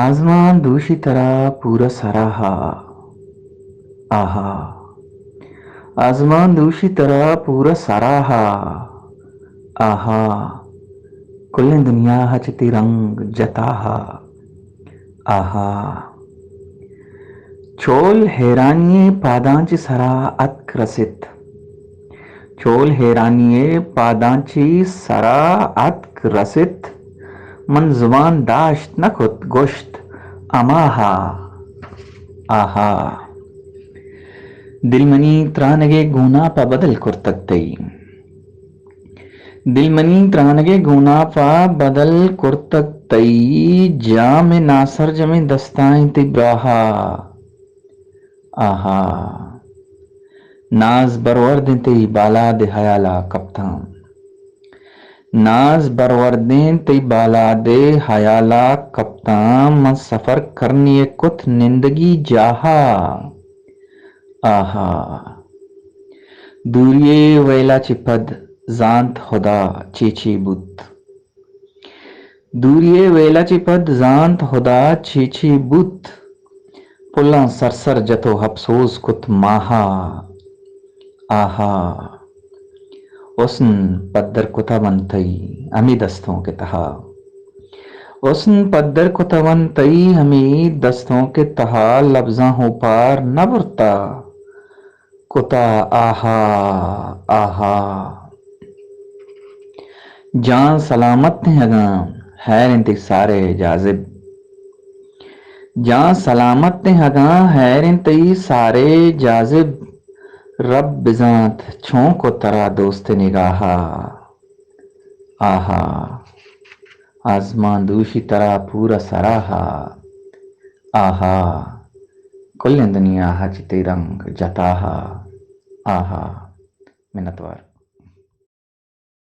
آسمان دوشی طرح پورا سراہا، آہا آسمان دوشی طرح پورا سراہا، آہا کل دنیا ہچتی رنگ جتاہا، آہا چول حیرانی پادانچ سرا اتک رست، چول حیرانی پادانچی سرا اتک رست، من زبان داشت نکت گشت اماہا، آہا دل منی ترانگے گونا پا بدل کرتگتئی، دل منی ترانگے گونا پا بدل کرتگتئی، جام ناصر جم دستائیں تی براہا، آہا ناز بروردیں تی بالاد حیالا کپتاں، ناز بروردیں تی بالاد حیالا کپتاں، من سفر کرنی کت نندگی جاہا، آہا دوریے ویلا چی پد زانت خدا چیچی بوت، دوریے ویلا چی پد زانت خدا چیچی بوت، پلاں سرسر جتو افسوس کت ماہا، آہا حسن پدر کتون تئی ہمی دستوں کے تہا، حسن پدر کتون تئی ہمی دستوں کے تہا، لفظاں ہو پار نہ برتا کتا آہا، آہا جان سلامت ہیں اگاں خیر انتی سارے جاذب، جان سلامت ہیں اگاں خیر انتی سارے جاذب، رب بزانت چھوں کو ترا دوست نگاہا، آہا آسمان دوشی طرح پورا سراہا، آہا کل دنیا ہچتی رنگ جتاہا، آہا منتوار